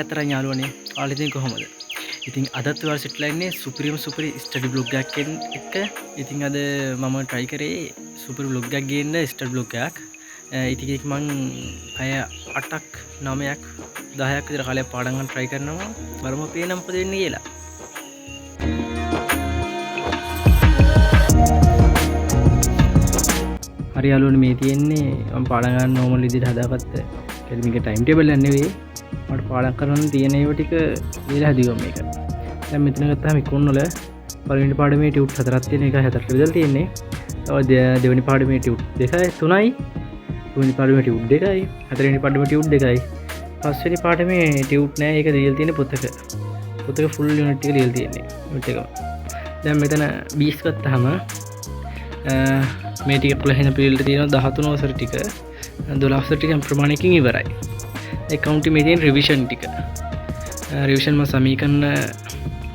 ඇතරන් යාළුවනේ ඔයාලා ඉතින් කොහමද? ඉතින් අදත් ඔයාලා සිටලා ඉන්නේ සුපිරිම සුපිරි ස්ටඩි බ්ලොග් එකක් එක්ක. ඉතින් අද මම try කරේ සුපිරි බ්ලොග් එකක් ගේන්න ස්ටඩි බ්ලොග් එකක්. ඉතින් ඒක මං අය 8ක් 9ක් 10ක් විතර කාලයක් පාඩම් ගන්න try කරනවා. බලමු පේනම් මොකද වෙන්නේ කියලා. හරි යාළුවනේ මේ තියෙන්නේ මම පාඩම් ගන්න normal විදිහට හදාගත්ත academic time table එක නෙවෙයි. මට පාඩම් කරන්න තියෙන ඒවා ටික ලියලා හැදුවා මේක. දැන් මෙතන ගත්තාම ඉක්කොන් වල පළවෙනි පාඩමේ ටියුට් 4ක් තියෙන එක 4ට බෙදලා තියෙන්නේ. තව දෙවෙනි පාඩමේ ටියුට් 2යි 3යි. තුන්වෙනි පාඩමේ ටියුට් 2යි. හතරවෙනි පාඩමේ ටියුට් 2යි. පස්වෙනි පාඩමේ ටියුට් නෑ. ඒක ලියලා තියෙන්නේ පොතක. පොතක ෆුල් යුනිට් එක ලියලා තියෙන්නේ. යුනිට් එක. දැන් මෙතන බීස් ගත්තාම මේ ටික 11 පිළිවෙලට තියෙනවා 13 වසර ටික 12 වසර ටික ප්‍රමාණයකින් ඉවරයි. accounting මේ තියෙන revision ටික revision මම සමීකරණ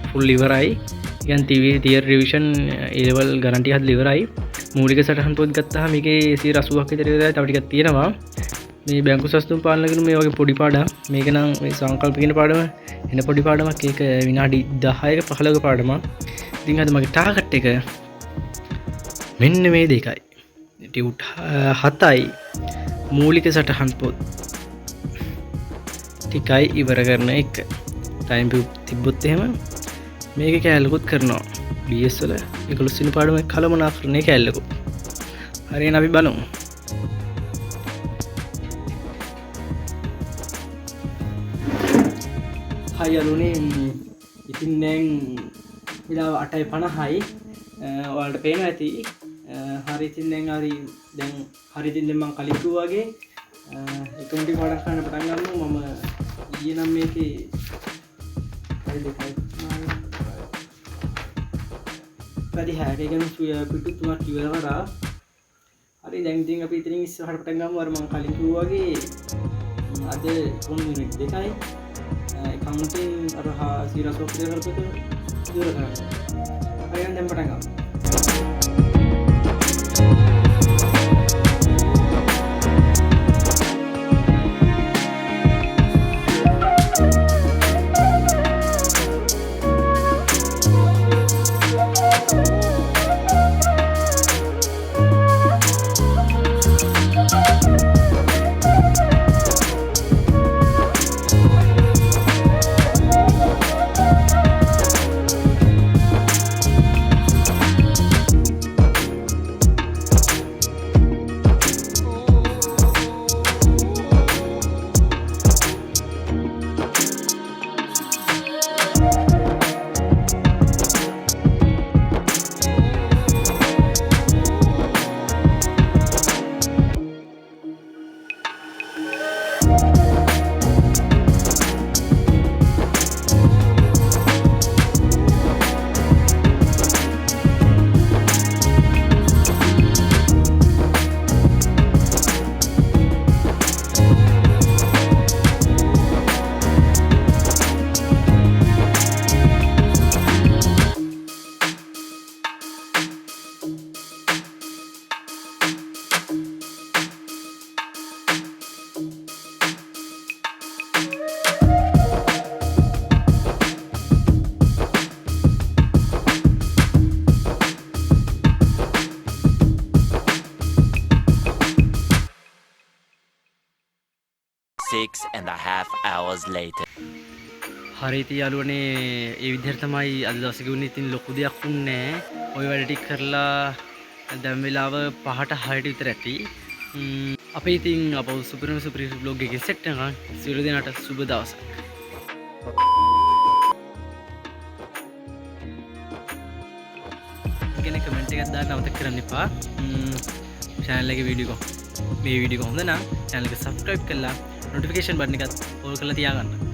full ඉවරයි. يعني theory revision A level guarantee හදලා ඉවරයි. මූලික සටහන් පොත් ගත්තාම මේකේ 180ක් විතර ඉවරයි. තව ටිකක් තියෙනවා. මේ බැංකු සස්තුම් පාලන කරන මේ වගේ පොඩි පාඩම්. මේක නම් මේ සංකල්ප කියන පාඩම එන පොඩි පාඩමක්. ඒක විනාඩි 10ක 15ක පාඩමක්. ඉතින් අද මගේ ටාගට් එක මෙන්න මේ දෙකයි. ටියුට් 7යි මූලික සටහන් පොත් ටිකයි ඉවර කරන එක. ටයිම් තිබ්බොත් එහෙම මේක කැලකුත් කරනවා. BS වල 11 වෙනි පාඩමේ කලමනාකරණය කැලකුත්. හරියන අපි බලමු. හයි යාළුවනේ ඉතින් දැන් විලාව 8:50යි. ඔයාලට පේනවා ඇති. හරි ඉතින් දැන් හරි ඉතින් මම කලින් කිව්වා වගේ accounting පාඩම් කරන්න පටන් ගමු. මම ඊයේ නම් මේකේ හරි දෙකයි වැඩි හැකගෙන පිටු තුනක් ඉවර කරා. හරි දැන් ඉතින් අපි ඉතින් ඉස්සරහට පටන් ගමු. අර මම කලින් කිව්වා වගේ අද කොන් යුනිට් දෙකයි accounting අර සීරසෝක් දෙකකට ඉවර කරා. හරි දැන් පටන් ගමු. Six and a half hours later. හරි ඉතින් යාළුවනේ ඒ විදිහට තමයි අද දවසේ ගුණේ. ඉතින් ලොකු දෙයක් වුණේ නැහැ. ওই වැඩ ටික කරලා දැන් වෙලාව 5ට 6ට විතර ඇති. අපි ඉතින් අපව සුපිරි බ්ලොග් එකේ සෙට් එකක් සියලු දෙනාට සුබ දවසක්. ඉගෙන කමෙන්ට් එකක් දාන්න අමතක කරන්න එපා. channel එකේ වීඩියෝ කොහොමද නම් channel එක subscribe කරලා notification button එකත් ඕල් කරලා තියාගන්න.